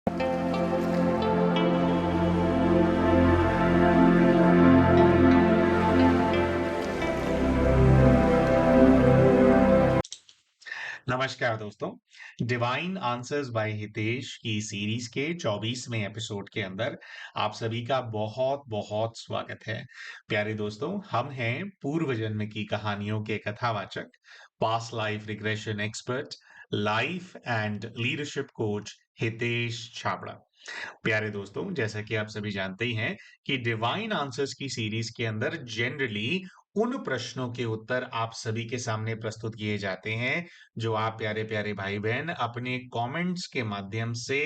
नमस्कार दोस्तों। Divine answers bye Hitesh की सीरीज के 24वें एपिसोड के अंदर आप सभी का बहुत बहुत स्वागत है। प्यारे दोस्तों, हम हैं पूर्व जन्म की कहानियों के कथावाचक, past life regression expert, life and leadership coach Hitesh Chhabra. प्यारे दोस्तों, जैसा कि आप सभी जानते ही हैं कि डिवाइन आंसर्स की सीरीज के अंदर जनरली उन प्रश्नों के उत्तर आप सभी के सामने प्रस्तुत किए जाते हैं जो आप प्यारे प्यारे भाई बहन अपने कमेंट्स के माध्यम से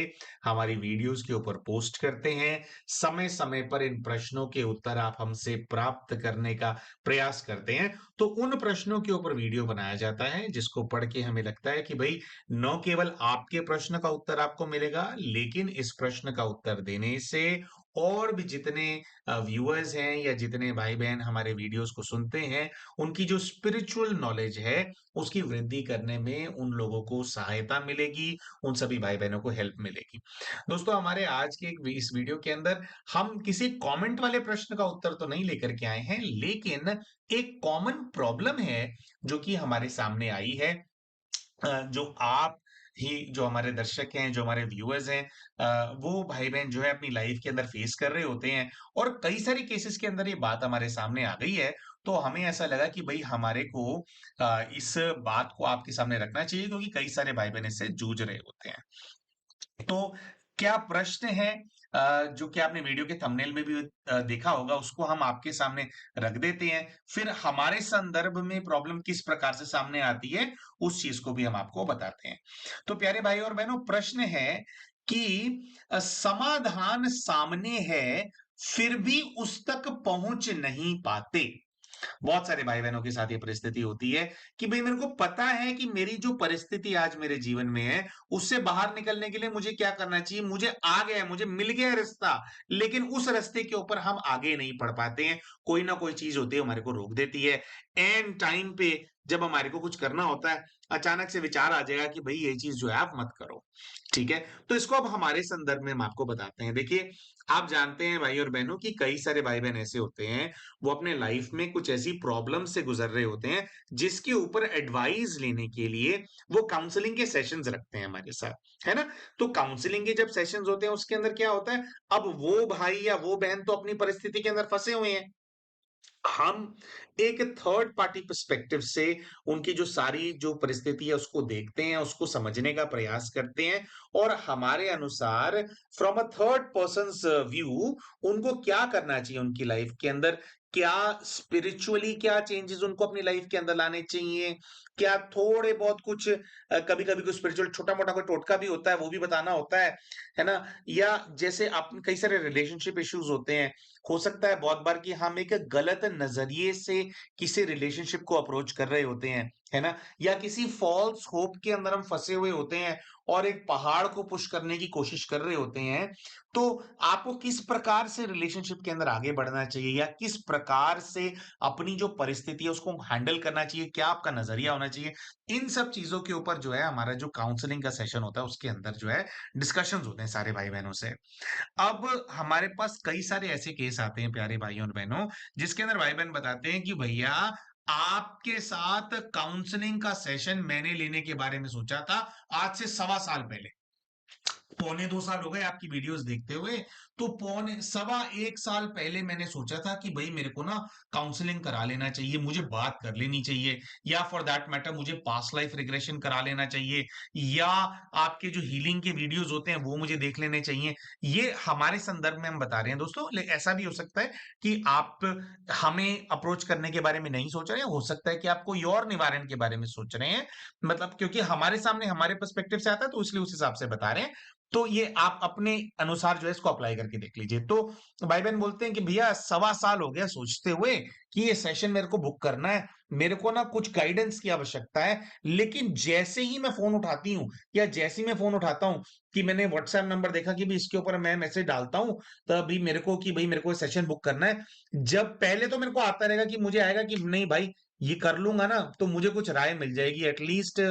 हमारी वीडियोस के ऊपर पोस्ट करते हैं। समय समय पर इन प्रश्नों के उत्तर आप हमसे प्राप्त करने का प्रयास करते हैं, तो उन प्रश्नों के ऊपर वीडियो बनाया जाता है जिसको पढ़ के हमें लगता है कि भाई न केवल आपके प्रश्न का उत्तर आपको मिलेगा, लेकिन इस प्रश्न का उत्तर देने से और भी जितने व्यूअर्स हैं या जितने भाई बहन हमारे वीडियोस को सुनते हैं, उनकी जो स्पिरिचुअल नॉलेज है उसकी वृद्धि करने में उन लोगों को सहायता मिलेगी, उन सभी भाई बहनों को हेल्प मिलेगी। दोस्तों, हमारे आज के इस वीडियो के अंदर हम किसी कमेंट वाले प्रश्न का उत्तर तो नहीं लेकर के आए हैं, लेकिन एक कॉमन प्रॉब्लम है जो कि हमारे सामने आई है, जो आप ही जो हमारे दर्शक हैं, जो हमारे व्यूअर्स हैं, वो भाई-बहन जो है अपनी लाइफ के अंदर फेस कर रहे होते हैं और कई सारे केसेस के अंदर ये बात हमारे सामने आ गई है। तो हमें ऐसा लगा कि भई हमारे को इस बात को आपके सामने रखना चाहिए, क्योंकि कई सारे भाई-बहन इससे जूझ रहे होते हैं। तो क्या प्रश्न है जो कि आपने वीडियो के थंबनेल में भी देखा होगा, उसको हम आपके सामने रख देते हैं। फिर हमारे संदर्भ में प्रॉब्लम किस प्रकार से सामने आती है, उस चीज को भी हम आपको बताते हैं। तो प्यारे भाई और बहनों, प्रश्न है कि समाधान सामने है, फिर भी उस तक पहुंच नहीं पाते। बहुत सारे भाई-बहनों के साथ ये परिस्थिति होती है कि भई मेरे को पता है कि मेरी जो परिस्थिति आज मेरे जीवन में है, उससे बाहर निकलने के लिए मुझे क्या करना चाहिए? मुझे आ गया है, मुझे मिल गया है रास्ता, लेकिन उस रास्ते के ऊपर हम आगे नहीं बढ़ पाते हैं। कोई ना कोई चीज़ होती है, हमारे को रोक देती है। ऐन टाइम पे जब हमारे को कुछ करना होता है, अचानक से विचार आ जाएगा कि भई ये चीज़ जो है आप मत करो। ठीक है? तो इसको अब हमारे संदर्भ में हम आपको बताते हैं। देखिए, आप जानते हैं भाई और बहनों कि कई सारे भाई-बहन ऐसे होते हैं, वो अपने लाइफ में कुछ ऐसी प्रॉब्लम से गुजर रहे होते हैं, जिसके ऊपर एडवाइस लेने के लिए वो काउंसलिंग के सेशंस रखते हैं हमारे साथ, है ना? तो काउंसलिंग के जब सेशंस होते हैं, उसके अंदर क्या होता है, अब वो भाई या वो बहन तो अपनी परिस्थिति के अंदर फंसे हुए हैं। हम एक थर्ड पार्टी पर्सपेक्टिव से उनकी जो सारी जो परिस्थिति है उसको देखते हैं, उसको समझने का प्रयास करते हैं और हमारे अनुसार from a third persons view उनको क्या करना चाहिए उनकी लाइफ के अंदर, क्या स्पिरिचुअली क्या चेंजेस उनको अपनी लाइफ के अंदर लाने चाहिए, क्या थोड़े बहुत कुछ कभी-कभी कुछ स्पिरिचुअल छोटा-मोटा कोई टोटका भी होता है, वो भी बताना होता है ना? या जैसे आप कई सारे रिलेशनशिप इश्यूज होते हैं, हो सकता है बहुत बार कि हम एक गलत नजरिए से किसी रिलेशनशिप को अप्रोच कर रहे होते हैं, है ना? या किसी फॉल्स होप के अंदर हम फंसे हुए होते हैं और एक पहाड़ को पुश करने की कोशिश कर रहे होते हैं। तो आपको किस प्रकार से रिलेशनशिप के अंदर आगे बढ़ना चाहिए या किस प्रकार से अपनी जो परिस्थिति है उसको हैंडल करना चाहिए, क्या आपका नजरिया होना चाहिए, इन सब चीजों के ऊपर जो है हमारा जो काउंसलिंग का सेशन होता है उसके अंदर जो है डिस्कशंस होते हैं सारे भाई बहनों से। अब हमारे पास कई सारे ऐसे केस आते हैं प्यारे भाइयों और बहनों, जिसके अंदर भाई बहन बताते हैं कि भैया आपके साथ काउंसलिंग का सेशन मैंने लेने के बारे में सोचा था आज से 1.25 साल पहले। पौने 2 साल हो गए आपकी वीडियोस देखते हुए, तो पौने 1.25 साल पहले मैंने सोचा था कि भाई मेरे को ना काउंसलिंग करा लेना चाहिए, मुझे बात कर लेनी चाहिए, या फॉर दैट मैटर मुझे पास्ट लाइफ रिग्रेशन करा लेना चाहिए, या आपके जो हीलिंग के वीडियोस होते हैं वो मुझे देख लेने चाहिए। ये हमारे संदर्भ में हम बता रहे हैं दोस्तों, ऐसा भी हो सकता है कि आप हमें अप्रोच करने के बारे में नहीं सोच रहे हैं, हो सकता है कि आप कोई और निवारण के बारे में सोच रहे हैं, मतलब क्योंकि हमारे सामने हमारे पर्सपेक्टिव से आता है तो इसलिए उस हिसाब से बता रहे हैं। तो ये आप अपने अनुसार जो है इसको अप्लाई करके देख लीजिए। तो भाई बहन बोलते हैं कि भैया 1.25 साल हो गया सोचते हुए कि ये सेशन मेरे को बुक करना है, मेरे को ना कुछ गाइडेंस की आवश्यकता है, लेकिन जैसे ही मैं फोन उठाती हूँ या जैसे ही मैं फोन उठाता हूँ कि मैंने व्हाट्सएप नंबर देखा कि भी इसके ऊपर मैं मैसेज डालता हूँ, तभी मेरे को कि भाई मेरे को सेशन बुक करना है। जब पहले तो मेरे को आता रहेगा कि मुझे आएगा कि नहीं भाई ये कर लूंगा ना तो मुझे कुछ राय मिल जाएगी एटलीस्ट,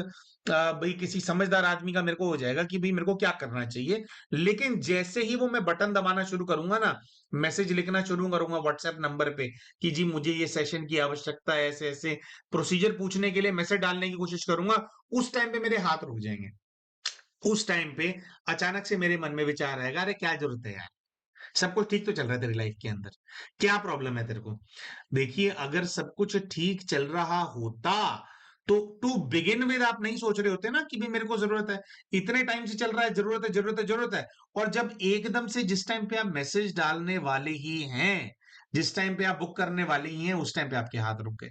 भाई किसी समझदार आदमी का मेरे को हो जाएगा कि भाई मेरे को क्या करना चाहिए। लेकिन जैसे ही वो मैं बटन दबाना शुरू करूंगा ना, मैसेज लिखना शुरू करूंगा व्हाट्सएप नंबर पे कि जी मुझे ये सेशन की आवश्यकता है, ऐसे ऐसे प्रोसीजर पूछने के लिए मैसेज डालने की कोशिश करूंगा, उस टाइम पे मेरे हाथ रुक जाएंगे। उस टाइम पे अचानक से मेरे मन में विचार आएगा, अरे क्या जरूरत है यार, सब कुछ ठीक तो चल रहा है तेरी लाइफ के अंदर, क्या प्रॉब्लम है तेरे को। देखिए अगर सब कुछ ठीक चल रहा होता तो टू बिगिन विद आप नहीं सोच रहे होते ना कि भाई मेरे को जरूरत है, इतने टाइम से चल रहा है, जरूरत है जरूरत है जरूरत है। और जब एकदम से जिस टाइम पे आप मैसेज डालने वाले ही हैं, जिस टाइम पे आप बुक करने वाले ही हैं, उस टाइम पे आपके हाथ रुक गए।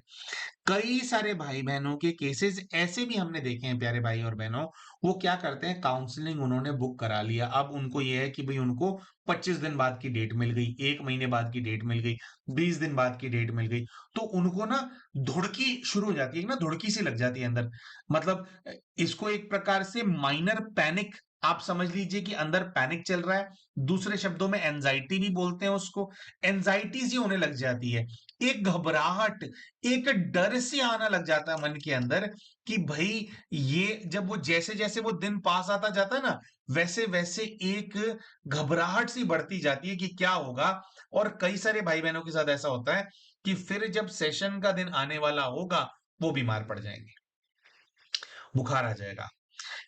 कई सारे भाई बहनों के केसेस ऐसे भी हमने देखे हैं प्यारे भाई और बहनों। वो क्या करते हैं, काउंसलिंग उन्होंने बुक करा लिया, अब उनको ये है कि भाई उनको 25 दिन बाद की डेट मिल गई, 1 महीने बाद की डेट मिल गई, 20 दिन बाद की डेट मिल गई। तो उनको ना धुड़की शुरू हो जाती है ना, धुड़की सी लग जाती है अंदर। मतलब इसको एक प्रकार से माइनर पैनिक आप समझ लीजिए कि अंदर पैनिक चल रहा है। दूसरे शब्दों में एंजाइटी भी बोलते हैं उसको। एंजाइटी सी होने लग जाती है, एक घबराहट, एक डर से आना लग जाता है मन के अंदर कि भाई ये जब वो जैसे जैसे वो दिन पास आता जाता है ना, वैसे वैसे एक घबराहट सी बढ़ती जाती है कि क्या होगा। और कई सारे भाई बहनों के साथ ऐसा होता है कि फिर जब सेशन का दिन आने वाला होगा, वो बीमार पड़ जाएंगे, बुखार आ जाएगा,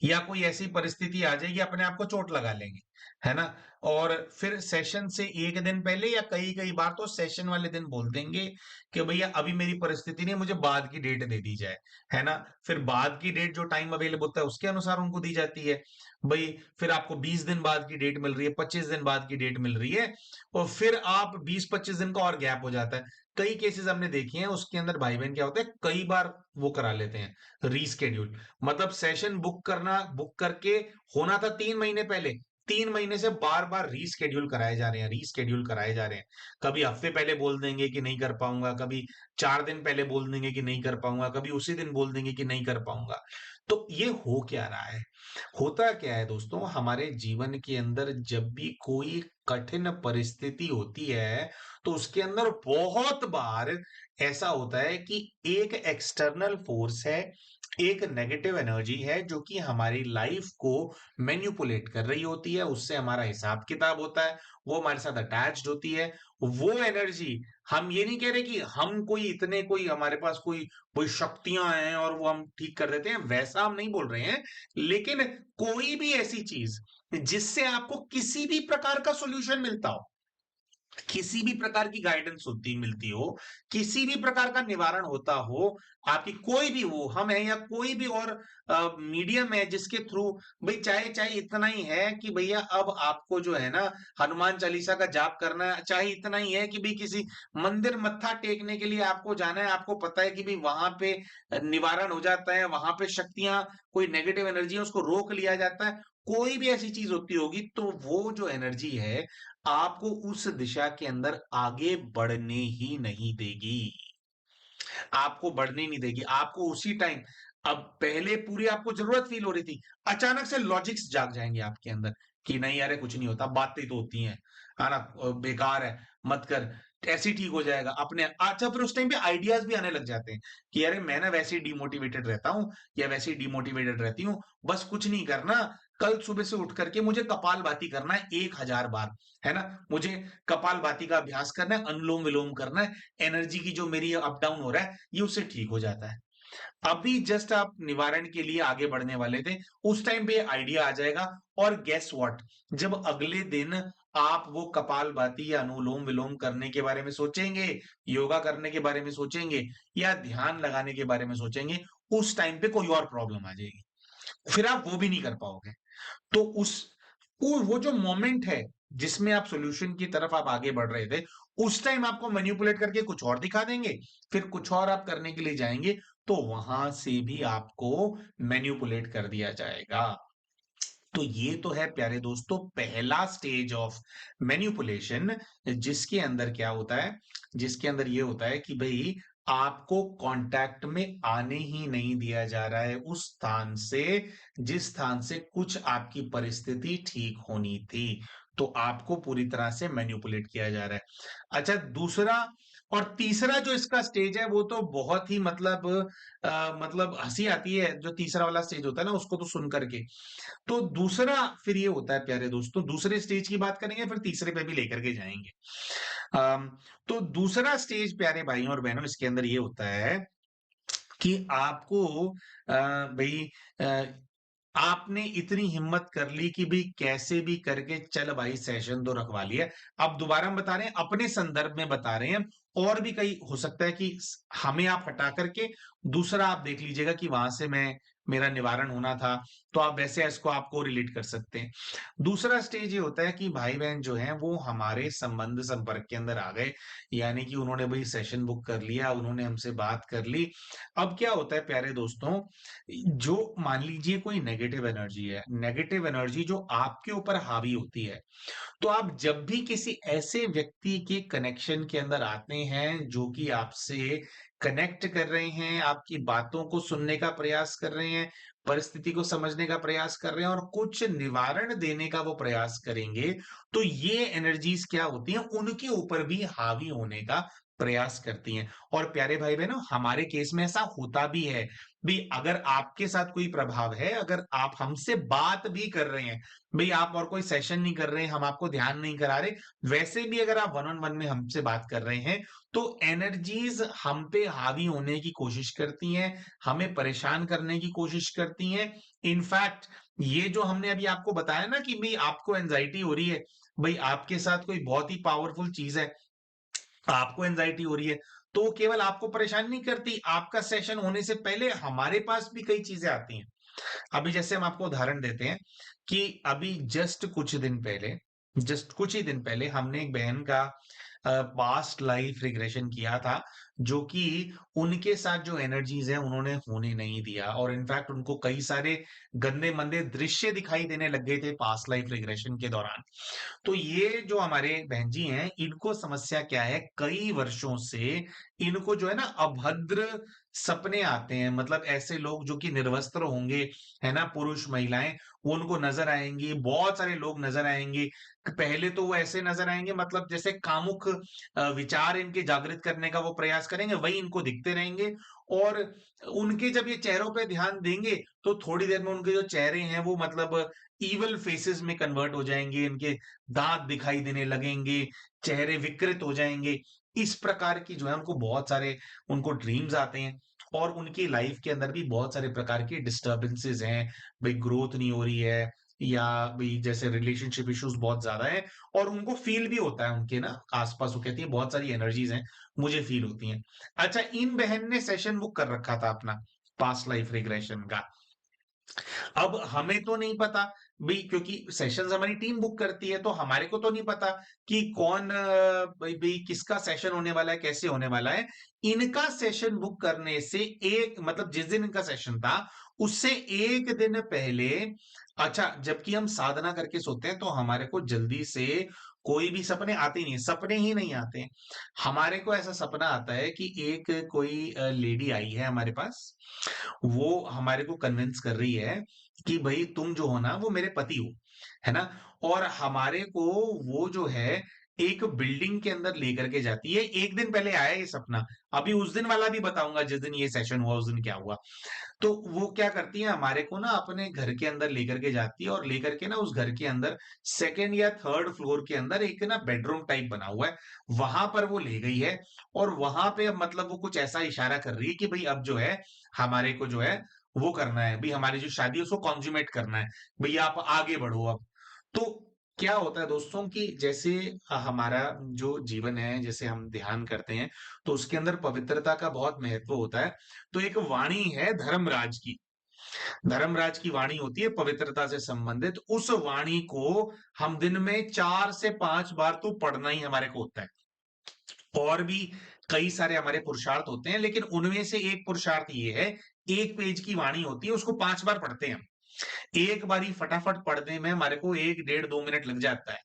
या कोई ऐसी परिस्थिति आ जाएगी, अपने आप को चोट लगा लेंगे, है ना। और फिर सेशन से एक दिन पहले या कई कई बार तो सेशन वाले दिन बोल देंगे कि भैया अभी मेरी परिस्थिति नहीं, मुझे बाद की डेट दे दी जाए, है ना। फिर बाद की डेट जो टाइम अवेलेबल होता है उसके अनुसार उनको दी जाती है। भाई फिर आपको 20 दिन बाद की डेट मिल रही है, 25 दिन बाद की डेट मिल रही है, और फिर आप 20-25 दिन का और गैप हो जाता है। कई केसेस हमने देखे हैं उसके अंदर भाई बहन क्या होता है, कई बार वो करा लेते हैं रीस्केड्यूल। मतलब सेशन बुक करके होना था 3 महीने पहले, 3 महीने से बार बार रीस्केड्यूल कराए जा रहे हैं, रीस्केड्यूल कराए जा रहे हैं। कभी हफ्ते पहले बोल देंगे कि नहीं कर पाऊंगा, कभी 4 दिन पहले बोल देंगे कि नहीं कर पाऊंगा, कभी उसी दिन बोल देंगे कि नहीं कर पाऊंगा। तो ये हो क्या रहा है, होता क्या है दोस्तों, हमारे जीवन के अंदर जब भी कोई कठिन परिस्थिति होती है, तो उसके अंदर बहुत बार ऐसा होता है कि एक एक्सटर्नल फोर्स है, एक नेगेटिव एनर्जी है जो कि हमारी लाइफ को मैन्युपुलेट कर रही होती है, उससे हमारा हिसाब किताब होता है, वो हमारे साथ अटैच्ड होती है। वो एनर्जी, हम ये नहीं कह रहे कि हम कोई इतने कोई हमारे पास कोई कोई शक्तियां हैं और वो हम ठीक कर देते हैं, वैसा हम नहीं बोल रहे हैं। लेकिन कोई भी ऐसी चीज जिससे आपको किसी भी प्रकार का सॉल्यूशन मिलता हो, किसी भी प्रकार की गाइडेंस होती मिलती हो, किसी भी प्रकार का निवारण होता हो, आपकी कोई भी वो हम है या कोई भी और मीडियम है जिसके थ्रू, भाई चाहे चाहे इतना ही है कि भैया अब आपको जो है ना हनुमान चालीसा का जाप करना है, चाहे इतना ही है कि भाई किसी मंदिर मत्था टेकने के लिए आपको जाना है, आपको पता है कि भाई वहां पे निवारण हो जाता है, वहां पे शक्तियां, कोई नेगेटिव एनर्जी है उसको रोक लिया जाता है, कोई भी ऐसी चीज होती होगी, तो वो जो एनर्जी है आपको उस दिशा के अंदर आगे बढ़ने ही नहीं देगी, आपको बढ़ने नहीं देगी, आपको उसी टाइम, अब पहले पूरी आपको जरूरत फील हो रही थी, अचानक से लॉजिक्स जाग जाएंगे आपके अंदर कि नहीं यार कुछ नहीं होता, बातें तो होती हैं, है ना, बेकार है, मत कर, ऐसे ही ठीक हो जाएगा अपने। अच्छा फिर उस टाइम पे आइडियाज भी आने लग जाते हैं कि अरे मैं ना वैसे ही डिमोटिवेटेड रहता हूँ या वैसे ही डिमोटिवेटेड रहती हूँ, बस कुछ नहीं करना, कल सुबह से उठ करके मुझे कपालभाति करना है 1000 बार, है ना, मुझे कपालभाति का अभ्यास करना है, अनुलोम विलोम करना है, एनर्जी की जो मेरी अप डाउन हो रहा है ये उससे ठीक हो जाता है। अभी जस्ट आप निवारण के लिए आगे बढ़ने वाले थे, उस टाइम पे आइडिया आ जाएगा। और गेस व्हाट, जब अगले दिन आप वो कपालभाति या अनुलोम विलोम करने के बारे में सोचेंगे, योगा करने के बारे में सोचेंगे, या ध्यान लगाने के बारे में सोचेंगे, उस टाइम पे कोई और प्रॉब्लम आ जाएगी, फिर आप वो भी नहीं कर पाओगे। तो वो जो मोमेंट है जिसमें आप सॉल्यूशन की तरफ आप आगे बढ़ रहे थे, उस टाइम आपको मैनिपुलेट करके कुछ और दिखा देंगे, फिर कुछ और आप करने के लिए जाएंगे, तो वहां से भी आपको मैनिपुलेट कर दिया जाएगा। तो ये तो है प्यारे दोस्तों पहला स्टेज ऑफ मैनिपुलेशन, जिसके अंदर क्या होता है, जिसके अंदर ये होता है कि भाई आपको कांटेक्ट में आने ही नहीं दिया जा रहा है उस स्थान से, जिस स्थान से कुछ आपकी परिस्थिति ठीक होनी थी, तो आपको पूरी तरह से मैनिपुलेट किया जा रहा है। अच्छा दूसरा, और तीसरा जो इसका स्टेज है वो तो बहुत ही मतलब हंसी आती है, जो तीसरा वाला स्टेज होता है ना उसको तो सुन करके। तो दूसरा फिर ये होता है प्यारे दोस्तों, दूसरे स्टेज की बात करेंगे फिर तीसरे पे भी लेकर के जाएंगे। अम, तो दूसरा स्टेज प्यारे भाइयों और बहनों इसके अंदर ये होता है कि आपको भाई अ, आपने इतनी हिम्मत कर ली कि भाई कैसे भी करके चल भाई सेशन तो रखवा लिया। अब दोबारा हम बता रहे हैं, अपने संदर्भ में बता रहे हैं। और भी कई हो सकता है कि हमें आप हटा करके दूसरा आप देख लीजिएगा कि वहां से मैं मेरा निवारण होना था, तो आप वैसे इसको आपको रिलेट कर सकते हैं। दूसरा स्टेज ये होता है कि भाई बहन जो है वो हमारे संबंध संपर्क के अंदर आ गए, यानी कि उन्होंने भाई सेशन बुक कर लिया, उन्होंने हमसे बात कर ली। अब क्या होता है प्यारे दोस्तों, जो मान लीजिए कोई नेगेटिव एनर्जी है, नेगेटिव एनर्जी जो आपके ऊपर हावी होती है, तो आप जब भी किसी ऐसे व्यक्ति के कनेक्शन के अंदर आते हैं जो कि आपसे कनेक्ट कर रहे हैं, आपकी बातों को सुनने का प्रयास कर रहे हैं, परिस्थिति को समझने का प्रयास कर रहे हैं और कुछ निवारण देने का वो प्रयास करेंगे, तो ये एनर्जीज क्या होती हैं, उनके ऊपर भी हावी होने का प्रयास करती हैं। और प्यारे भाई बहनों, हमारे केस में ऐसा होता भी है भी। अगर आपके साथ कोई प्रभाव है, अगर आप हमसे बात भी कर रहे हैं, भाई आप और कोई सेशन नहीं कर रहे हैं, हम आपको ध्यान नहीं करा रहे, वैसे भी अगर आप वन ऑन वन में हमसे बात कर रहे हैं, तो एनर्जीज हम पे हावी होने की कोशिश करती हैं, हमें परेशान करने की कोशिश करती हैं। इनफैक्ट ये जो हमने अभी आपको बताया ना कि भाई आपको एंजाइटी हो रही है, भाई आपके साथ कोई बहुत ही पावरफुल चीज है, आपको एंजाइटी हो रही है, तो वो केवल आपको परेशान नहीं करती, आपका सेशन होने से पहले हमारे पास भी कई चीजें आती हैं। अभी जैसे हम आपको उदाहरण देते हैं कि अभी जस्ट कुछ ही दिन पहले हमने एक बहन का पास्ट लाइफ रिग्रेशन किया था, जो कि उनके साथ जो एनर्जीज है उन्होंने होने नहीं दिया, और इनफैक्ट उनको कई सारे गंदे मंदे दृश्य दिखाई देने लग गए थे पास्ट लाइफ रिग्रेशन के दौरान। तो ये जो हमारे बहन जी हैं, इनको समस्या क्या है, कई वर्षों से इनको जो है ना अभद्र सपने आते हैं, मतलब ऐसे लोग जो कि निर्वस्त्र होंगे, है ना, पुरुष महिलाएं, वो उनको नजर आएंगी, बहुत सारे लोग नजर आएंगे। पहले तो वो ऐसे नजर आएंगे, मतलब जैसे कामुक विचार इनके जागृत करने का वो प्रयास करेंगे, वही इनको दिखते रहेंगे। और उनके जब ये चेहरों पे ध्यान देंगे, तो थोड़ी देर में उनके जो चेहरे हैं वो मतलब इवल फेसेस में कन्वर्ट हो जाएंगे, इनके दांत दिखाई देने लगेंगे, चेहरे विकृत हो जाएंगे। इस प्रकार की जो है उनको बहुत सारे उनको ड्रीम्स आते हैं, और उनकी लाइफ के अंदर भी बहुत सारे प्रकार की डिस्टर्बेंसेस हैं, भाई ग्रोथ नहीं हो रही है, या भाई जैसे रिलेशनशिप इश्यूज बहुत ज्यादा है, और उनको फील भी होता है उनके ना आसपास, वो कहती है बहुत सारी एनर्जीज हैं, मुझे फील होती हैं। अच्छा, इन बहन ने सेशन बुक कर रखा था अपना पास्ट लाइफ रिग्रेशन का। अब हमें तो नहीं पता भाई, क्योंकि सेशंस हमारी टीम बुक करती है, तो हमारे को तो नहीं पता कि कौन भाई भाई किसका सेशन होने वाला है, कैसे होने वाला है। इनका सेशन बुक करने से एक मतलब जिस दिन इनका सेशन था उससे एक दिन पहले, अच्छा जबकि हम साधना करके सोते हैं तो हमारे को जल्दी से कोई भी सपने आते ही नहीं, सपने ही नहीं आते हैं। हमारे को ऐसा सपना आता है कि एक कोई लेडी आई है हमारे पास, वो हमारे को कन्विंस कर रही है कि भाई तुम जो हो ना वो मेरे पति हो, है ना। और हमारे को वो जो है एक बिल्डिंग के अंदर लेकर के जाती है। एक दिन पहले आया ये सपना, अभी उस दिन वाला भी बताऊंगा जिस दिन ये सेशन हुआ उस दिन क्या हुआ। तो वो क्या करती है, हमारे को ना अपने घर के अंदर लेकर के जाती है, और लेकर के ना उस घर के अंदर सेकेंड या थर्ड फ्लोर के अंदर एक ना बेडरूम टाइप बना हुआ है, वहां पर वो ले गई है। और वहां पे अब मतलब वो कुछ ऐसा इशारा कर रही है कि भाई अब जो है हमारे को जो है वो करना है, भाई हमारी जो शादी है उसको कॉन्ज्यूमेट करना है, भैया आप आगे बढ़ो अब। तो क्या होता है दोस्तों कि जैसे हमारा जो जीवन है, जैसे हम ध्यान करते हैं, तो उसके अंदर पवित्रता का बहुत महत्व होता है। तो एक वाणी है धर्मराज की, धर्मराज की वाणी होती है पवित्रता से संबंधित, उस वाणी को हम दिन में 4 से 5 बार तो पढ़ना ही हमारे को होता है। और भी कई सारे हमारे पुरुषार्थ होते हैं, लेकिन उनमें से एक पुरुषार्थ ये है, 1 पेज की वाणी होती है, उसको 5 बार पढ़ते हैं हम। एक बारी फटाफट पढ़ने में हमारे को 1 डेढ़ 2 मिनट लग जाता है।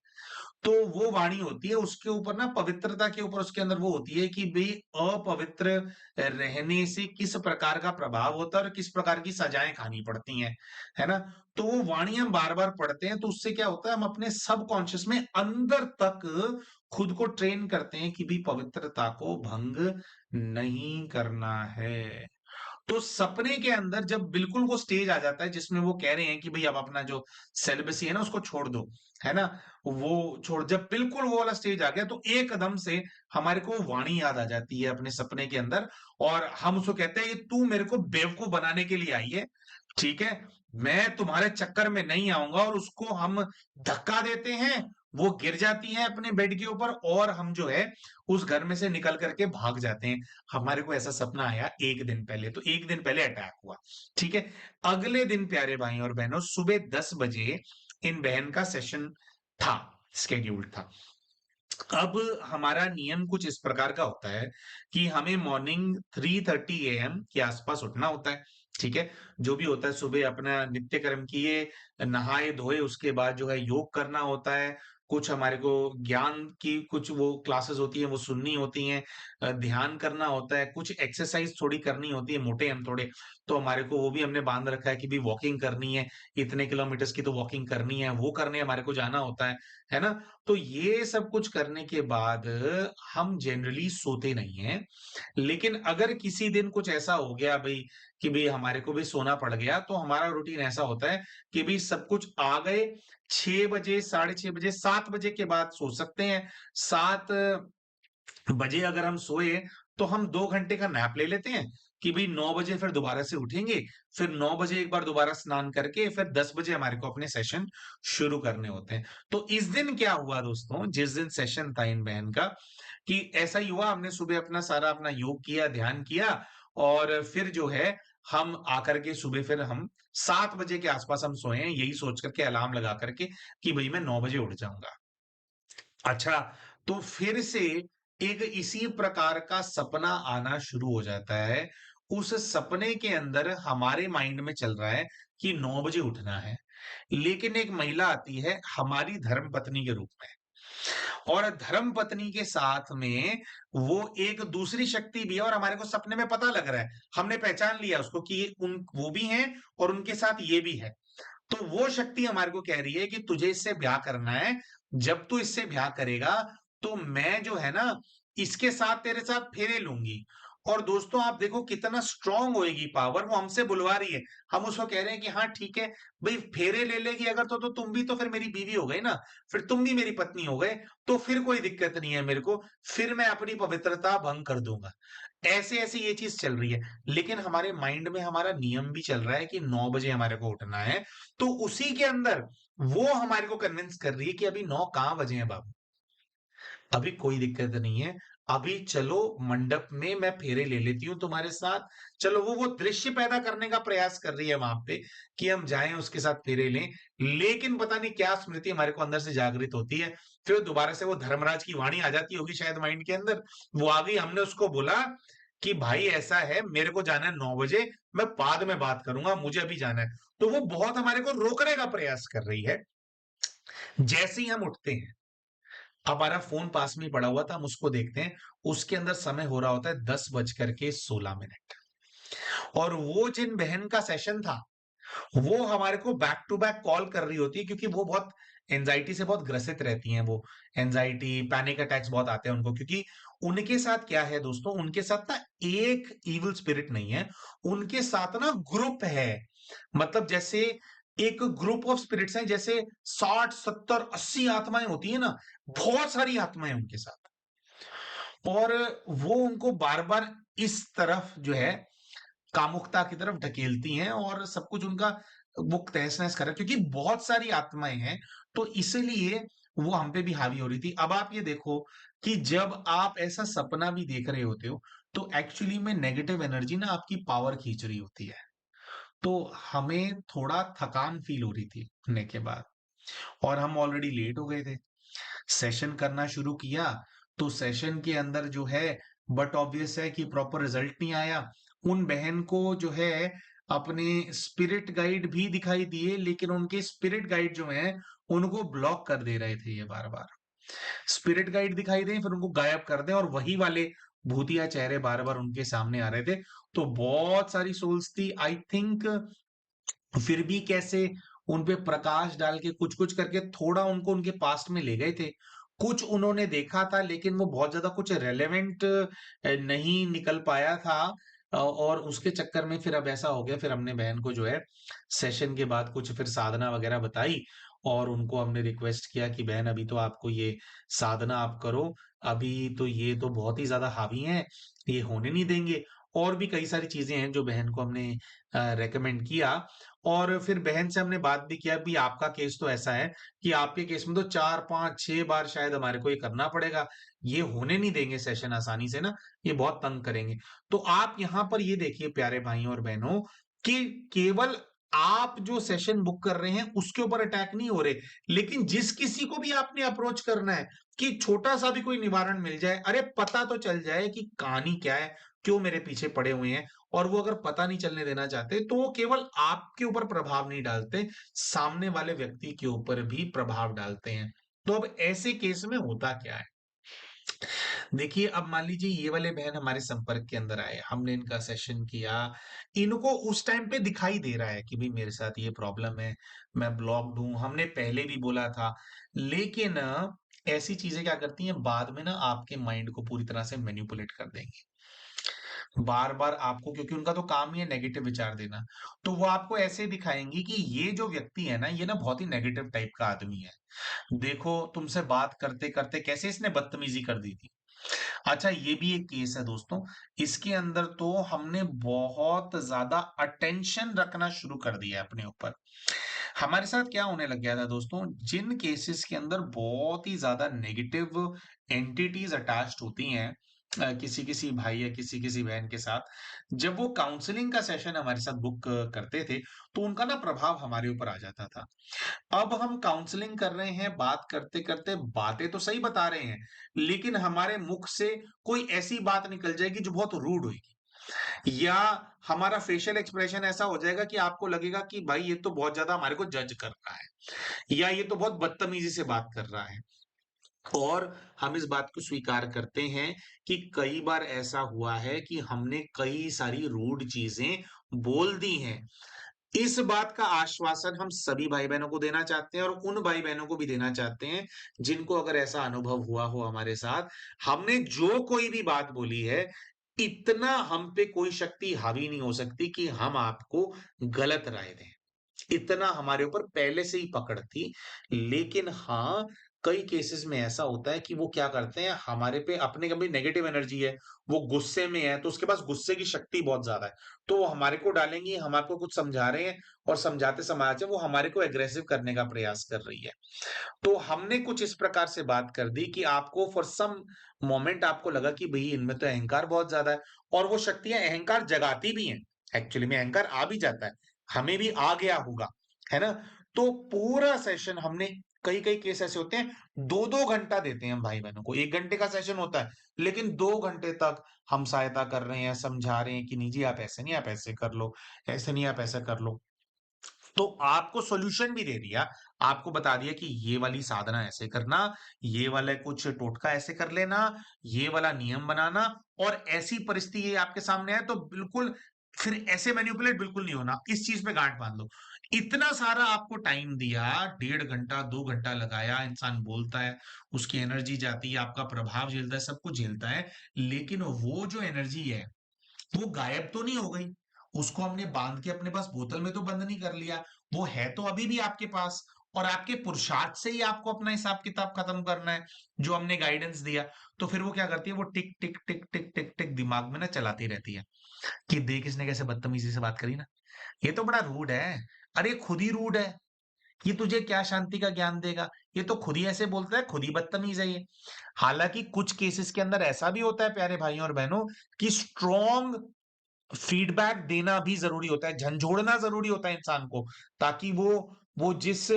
तो वो वाणी होती है, उसके ऊपर ना पवित्रता के ऊपर उसके अंदर वो होती है कि भई अपवित्र रहने से किस प्रकार का प्रभाव होता है और किस प्रकार की सजाएँ खानी पड़ती हैं, है ना? तो वो वाणी हम बार-बार पढ़ते हैं तो उससे क्या होता है, हम अपने सबकॉन्शियस में अंदर तक खुद को ट्रेन करते हैं कि भई पवित्रता को भंग नहीं करना है। तो सपने के अंदर जब बिल्कुल वो स्टेज आ जाता है जिसमें वो कह रहे हैं कि भई अब अपना जो सेलिबेसी है ना उसको छोड़ दो, है ना? वो छोड़ जब बिल्कुल वो वाला स्टेज आ गया तो एकदम से हमारे को वाणी याद आ जाती है अपने सपने के अंदर और हम उसको कहते हैं ये तू मेरे को बेवकूफ बनाने के लिए आई है, ठीक है? मैं तुम्हारे चक्कर में नहीं आऊँगा और उसको हम धक्का देते हैं, वो गिर जाती है अपने बेड के ऊपर और हम जो है उस घर में से निकल कर के भाग जाते हैं। हमारे को ऐसा सपना आया 1 दिन पहले, तो 1 दिन पहले अटैक हुआ, ठीक है? अगले दिन प्यारे भाई और बहनों सुबह 10 बजे इन बहन का सेशन था, शेड्यूल्ड था। अब हमारा नियम कुछ इस प्रकार का होता है कि हमें मॉर्निंग 3:30 एएम के आसपास उठना होता है, ठीक है? जो भी होता है सुबह अपना नित्य कर्म किए, नहाए-धोए उसके बाद जो है योग करना होता है। कुछ हमारे को ज्ञान की कुछ वो क्लासेस होती हैं वो सुननी होती हैं, ध्यान करना होता है, कुछ एक्सरसाइज थोड़ी करनी होती है, मोटे हम थोड़े, तो हमारे को वो भी हमने बाँध रखा है कि भई वॉकिंग करनी है, इतने किलोमीटर्स की तो वॉकिंग करनी है, वो करने हमारे को जाना होता है ना? तो ये सब कुछ करने के बाद हम जनरली सोते नहीं हैं। लेकिन अगर किसी दिन कुछ ऐसा हो गया भई कि भई हमारे को भी सोना पड़ गया, तो हमारा रूटीन ऐसा होता है कि भई सब कुछ आ गए 6 बजे, साढ़े 6 बजे, 7 बजे के बाद सो सकते हैं। 7 बजे अगर हम सोए, तो हम 2 घंटे का नैप ले लेते हैं कि भई 9 बजे फिर दोबारा से उठेंगे, फिर 9 बजे एक बार दोबारा स्नान करके फिर 10 बजे हमारे को अपने सेशन शुरू करने होते हैं। तो इस दिन क्या हुआ दोस्तों, जिस दिन सेशन था इन बहन का, कि ऐसा ही हुआ हमने सुबह अपना सारा अपना योग किया, ध्यान किया और फिर जो है हम आकर के सुबह फिर हम 7 बजे के आस-पास हम सोए हैं, यही सोच कर के अलार्म लगा कर के कि भई मैं 9 बजे उठ जाऊँगा। अच्छा, तो फिर से एक इसी प्रकार का सपना आना शुरू हो जाता है। उस सपने के अंदर हमारे माइंड में चल रहा है कि 9 बजे उठना है। लेकिन एक महिला आती है हमारी धर्मपत्नी के रूप में और धर्मपत्नी के साथ में वो एक दूसरी शक्ति भी है और हमारे को सपने में पता लग रहा है। हमने पहचान लिया उसको कि ये उन वो भी हैं और उनके साथ ये भी है। तो वो शक्ति हमारे को कह रही है कि तुझे इससे ब्याह करना है। जब तू इससे ब्याह करेगा, तो मैं जो है ना, इसके साथ तेरे साथ फेरे लूँगी। और दोस्तों आप देखो कितना स्ट्रॉन्ग होएगी पावर, वो हमसे बुलवा रही है। हम उसको कह रहे हैं कि हाँ ठीक है, भई फेरे ले लेगी अगर तो तुम भी तो फिर मेरी बीवी हो गई ना, फिर तुम भी मेरी पत्नी हो गए, तो फिर कोई दिक्कत नहीं है मेरे को, फिर मैं अपनी पवित्रता भंग कर दूँगा। ऐसे-ऐसे ये चीज़ चल रही है। लेकिन हमारे माइंड में हमारा नियम भी चल रहा है कि 9 बजे हमारे को उठना है। तो उसी के अंदर वो हमारे को कन्विंस कर रही है कि अभी 9 कहाँ बजे हैं बाबू? अभी कोई दिक्कत नहीं है। अभी चलो मंडप में मैं फेरे ले लेती हूँ तुम्हारे साथ। चलो वो दृश्य पैदा करने का प्रयास कर रही है वहाँ पे कि हम जाएँ उसके साथ फेरे लें। लेकिन पता नहीं क्या स्मृति हमारे को अंदर से जागृत होती है। फिर दोबारा से वो धर्मराज की वाणी आ जाती होगी शायद माइंड के अंदर। वो आ गई, हमने उसको बोला कि भाई ऐसा है मेरे को जाना है 9 बजे, मैं बाद में बात करूँगा, मुझे अभी जाना है। तो वो बहुत हमारे को रोकने का प्रयास कर रही है। जैसे ही हम उठते हैं, हमारा फ़ोन पास में ही पड़ा हुआ था, हम उसको देखते हैं, उसके अंदर समय हो रहा होता है 10 बज कर के 16 मिनट और वो जिन बहन का सेशन था, वो हमारे को बैक टू बैक कॉल कर रही होती है क्योंकि वो बहुत एंग्ज़ायटी से बहुत ग्रसित रहती हैं वो। एंग्ज़ायटी, पैनिक अटैक्स बहुत आते हैं उनको क्योंकि उनके साथ क्या है दोस्तों, उनके साथ ना एक इविल स्पिरिट नहीं है, उनके साथ ना ग्रुप है। मतलब जैसे एक ग्रुप ऑफ स्पिरिट्स हैं, जैसे 60, 70, 80 आत्माएँ होती हैं ना, बहुत सारी आत्माएँ उनके साथ। और वो उनको बार-बार इस तरफ जो है कामुकता की तरफ ढकेलती हैं और सब कुछ उनका वो तहस-नहस कर रहा है क्योंकि बहुत सारी आत्माएँ हैं, तो इसीलिए वो हम पे भी हावी हो रही थी। अब आप ये देखो कि जब आप ऐसा सपना भी देख रहे होते हो, तो एक्चुअली में नेगेटिव एनर्जी ना आपकी पावर खींच रही होती है। तो हमें थोड़ा थकान फ़ील हो रही थी उठने के बाद और हम ऑलरेडी लेट हो गए थे। सेशन करना शुरू किया, तो सेशन के अंदर जो है बट ऑब्वियस है कि प्रॉपर रिजल्ट नहीं आया। उन बहन को जो है अपने स्पिरिट गाइड भी दिखाई दिए, लेकिन उनके स्पिरिट गाइड जो हैं, उनको ब्लॉक कर दे रहे थे ये बार-बार। स्पिरिट गाइड दिखाई दें, फिर उनको गायब कर दें और वही वाले भूतिया चेहरे बार-बार उनके सामने आ रहे थे। तो बहुत सारी सोल्स थी, आई थिंक फिर भी कैसे उन पे प्रकाश डाल के कुछ-कुछ करके थोड़ा उनको उनके पास्ट में ले गए थे। कुछ उन्होंने देखा था लेकिन वो बहुत ज़्यादा कुछ रेलेवेंट नहीं निकल पाया था और उसके चक्कर में फिर अब ऐसा हो गया, फिर हमने बहन को जो है सेशन के बाद कुछ फिर साधना वगैरह बताई और उनको हमने रिक्वेस्ट किया कि बहन अभी तो आपको ये साधना आप करो, अभी तो ये तो बहुत ही ज़्यादा हावी हैं, ये होने नहीं देंगे। और भी कई सारी चीज़ें हैं जो बहन को हमने रिकमेंड किया और फिर बहन से हमने बात भी किया भी आपका केस तो ऐसा है कि आपके केस में तो 4, 5, 6 बार शायद हमारे को ये करना पड़ेगा। ये होने नहीं देंगे सेशन आसानी से ना, ये बहुत तंग करेंगे। तो आप यहाँ पर ये देखिए प्यारे भाइयों और बहनों कि केवल आप जो सेशन बुक कर रहे हैं उसके ऊपर अटैक नहीं हो रहे, लेकिन जिस किसी को भी आपने अप्रोच करना है कि छोटा-सा भी कोई निवारण मिल जाए, अरे पता तो चल जाए कि कहानी क्या है, क्यों मेरे पीछे पड़े हुए हैं और वो अगर पता नहीं चलने देना चाहते, तो वो केवल आपके ऊपर प्रभाव नहीं डालते, सामने वाले व्यक्ति के ऊपर भी प्रभाव डालते हैं। तो अब ऐसे केस में होता क्या है? देखिए, अब मान लीजिए ये वाले बहन हमारे संपर्क के अंदर आए, हमने इनका सेशन किया, इनको उस टाइम पे दिखाई दे रहा है कि भई मेरे साथ ये प्रॉब्लम है, मैं ब्लॉक्ड हूँ, हमने पहले भी बोला था। लेकिन ऐसी चीज़ें क्या करती हैं, बाद में ना आपके माइंड को पूरी तरह से मैनिपुलेट कर देंगी। बार-बार आपको क्योंकि उनका तो काम ही है नेगेटिव विचार देना। तो वो आपको ऐसे दिखाएँगी कि ये जो व्यक्ति है ना, ये ना बहुत ही नेगेटिव टाइप का आदमी है। देखो तुमसे बात करते-करते कैसे इसने बदतमीज़ी कर दी थी। अच्छा ये भी एक केस है दोस्तों, इसके अंदर तो हमने बहुत ज़्यादा अटेंशन रखना शुरू कर दिया है अपने ऊपर। हमारे साथ क्या होने लग गया था दोस्तों, जिन केसेस के अंदर बहुत ही ज़्यादा नेगेटिव एंटिटीज़ अटैच्ड होती हैं किसी-किसी भाई या किसी-किसी बहन के साथ, जब वो काउंसलिंग का सेशन हमारे साथ बुक करते थे, तो उनका ना प्रभाव हमारे ऊपर आ जाता था। अब हम काउंसलिंग कर रहे हैं, बात करते-करते बातें तो सही बता रहे हैं, लेकिन हमारे मुख से कोई ऐसी बात निकल जाएगी जो बहुत रूड होएगी या हमारा फेशियल एक्सप्रेशन ऐसा हो जाएगा कि आपको लगेगा कि भाई ये तो बहुत ज़्यादा हमारे को जज कर रहा है या ये तो बहुत बदतमीज़ी से बात कर रहा है। और हम इस बात को स्वीकार करते हैं कि कई बार ऐसा हुआ है कि हमने कई सारी रूड चीज़ें बोल दी हैं। इस बात का आश्वासन हम सभी भाई-बहनों को देना चाहते हैं और उन भाई-बहनों को भी देना चाहते हैं, जिनको अगर ऐसा अनुभव हुआ हो हमारे साथ। हमने जो कोई भी बात बोली है, इतना हम पे कोई शक्ति हावी नहीं हो सकती कि हम आपको गलत राय दें। इतना हमारे ऊपर पहले से ही पकड़ थी। लेकिन हाँ, कई केसेज़ में ऐसा होता है कि वो क्या करते हैं, हमारे पे अपने कभी नेगेटिव एनर्जी है, वो गुस्से में है, तो उसके पास गुस्से की शक्ति बहुत ज़्यादा है। तो वो हमारे को डालेंगी, हम आपको कुछ समझा रहे हैं और समझाते-समझाते वो हमारे को एग्रेसिव करने का प्रयास कर रही है। तो हमने कुछ इस प्रकार से बात कर दी कि आपको फॉर सम मोमेंट आपको लगा कि भई इनमें तो अहंकार बहुत ज़्यादा है और वो शक्तियाँ अहंकार जगाती भी हैं। एक्चुअली में अहंकार आ भी जाता है। हमें भी आ गया होगा, है ना? तो पूरा सेशन हमने कई-कई केस ऐसे होते हैं 2-2 घंटा देते हैं हम भाई-बहनों को। 1 घंटे का सेशन होता है, लेकिन 2 घंटे तक हम सहायता कर रहे हैं, समझा रहे हैं कि नहीं जी आप ऐसे नहीं, आप ऐसे कर लो, ऐसे नहीं आप ऐसा कर लो। तो आपको सॉल्यूशन भी दे दिया। आपको बता दिया कि ये वाली साधना ऐसे करना, ये वाला कुछ टोटका ऐसे कर लेना, ये वाला नियम बनाना और ऐसी परिस्थिति आपके सामने आए तो बिल्कुल फिर ऐसे मैनिपुलेट बिल्कुल नहीं होना। इस चीज़ पे गांठ बाँध लो। इतना सारा आपको टाइम दिया, 1.5 घंटा, 2 घंटा लगाया, इंसान बोलता है, उसकी एनर्जी जाती है, आपका प्रभाव झेलता है, सब कुछ झेलता है। लेकिन वो जो एनर्जी है वो गायब तो नहीं हो गई। उसको हमने बांध के अपने पास बोतल में तो बंद नहीं कर लिया। वो है तो अभी भी आपके पास और आपके पुरुषार्थ से ही आपको अपना हिसाब-किताब खत्म करना है, जो हमने गाइडेंस दिया। तो फिर वो क्या करती है, वो टिक, टिक, टिक, टिक, टिक, टिक दिमाग में ना चलाती रहती है, कि देख इसने कैसे बदतमीज़ी से बात करी ना, ये तो बड़ा रूड है। अरे खुद ही रूड है, ये तुझे क्या शांति का ज्ञान देगा? ये तो खुद ही ऐसे बोलता है, खुद ही बदतमीज़ है ये। हालाँकि कुछ केसेज़ के अंदर ऐसा भी होता है प्यारे भाइयों और बहनों कि स्ट्रॉन्ग फीडबैक देना भी ज़रूरी होता है, झंझोड़ना ज़रूरी होता है इंसान को, ताकि वो जिस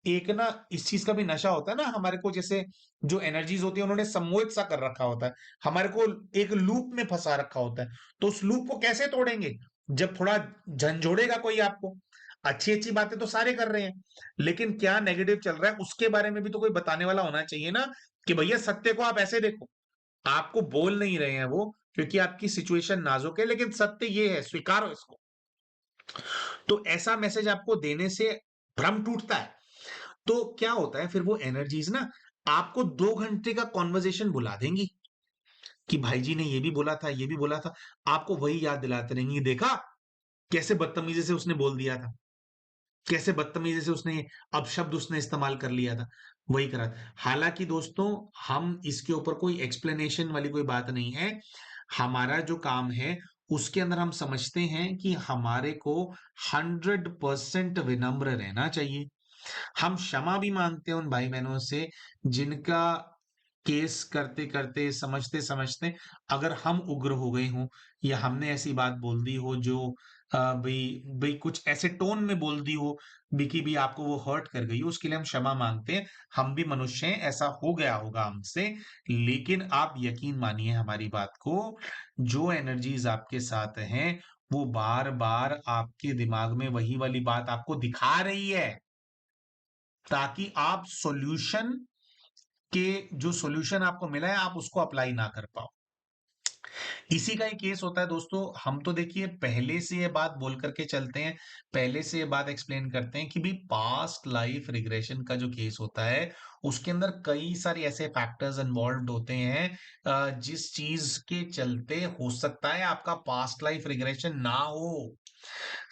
एक ना इस चीज़ का भी नशा होता है ना हमारे को जैसे जो एनर्जीज़ होती है उन्होंने सम्मोहित सा कर रखा होता है। हमारे को एक लूप में फँसा रखा होता है, तो उस लूप को कैसे तोड़ेंगे? जब थोड़ा झंझोड़ेगा कोई आपको। अच्छी अच्छी बातें तो सारे कर रहे हैं, लेकिन क्या नेगेटिव चल रहा है उसके बारे में भी तो कोई बताने वाला होना चाहिए ना, कि भैया सत्य को आप ऐसे देखो। आपको बोल नहीं रहे हैं वो, क्योंकि आपकी सिचुएशन नाजुक है, लेकिन सत्य ये है, स्वीकारो इसको। तो ऐसा मैसेज आपको देने से भ्रम टूटता है। तो क्या होता है फिर, वो एनर्जीज ना आपको 2 घंटे का कॉन्वर्जेशन बुला देंगी, कि भाई जी ने ये भी बोला था, ये भी बोला था। आपको वही याद दिलाते रहेंगी, देखा कैसे बदतमीजी से उसने बोल दिया था, कैसे बदतमीजी से उसने अपशब्द उसने इस्तेमाल कर लिया था, वही करा। हालांकि दोस्तों, हम इसके ऊपर कोई एक्सप्लेनेशन वाली कोई बात नहीं है। हमारा जो काम है उसके अंदर हम समझते हैं कि हमारे को 100% विनम्र रहना चाहिए। हम क्षमा भी मांगते हैं उन भाई बहनों से जिनका केस करते करते, समझते समझते, अगर हम उग्र हो गए हों, या हमने ऐसी बात बोल दी हो जो भाई भाई कुछ ऐसे टोन में बोल दी हो भी कि भी आपको वो हर्ट कर गई हो, उसके लिए हम क्षमा मांगते हैं। हम भी मनुष्य हैं, ऐसा हो गया होगा हमसे। लेकिन आप यकीन मानिए हमारी बात को, जो एनर्जीज आपके साथ हैं वो बार बार आपके दिमाग में वही वाली बात आपको दिखा रही है, ताकि आप सॉल्यूशन के जो सॉल्यूशन आपको मिला है आप उसको अप्लाई ना कर पाओ। इसी का ही केस होता है दोस्तों। हम तो देखिए पहले से ये बात बोल करके चलते हैं, पहले से ये बात एक्सप्लेन करते हैं कि भी पास्ट लाइफ रिग्रेशन का जो केस होता है उसके अंदर कई सारे ऐसे फैक्टर्स इन्वॉल्व होते हैं, जिस चीज के चलते हो सकता है आपका पास्ट लाइफ रिग्रेशन ना हो।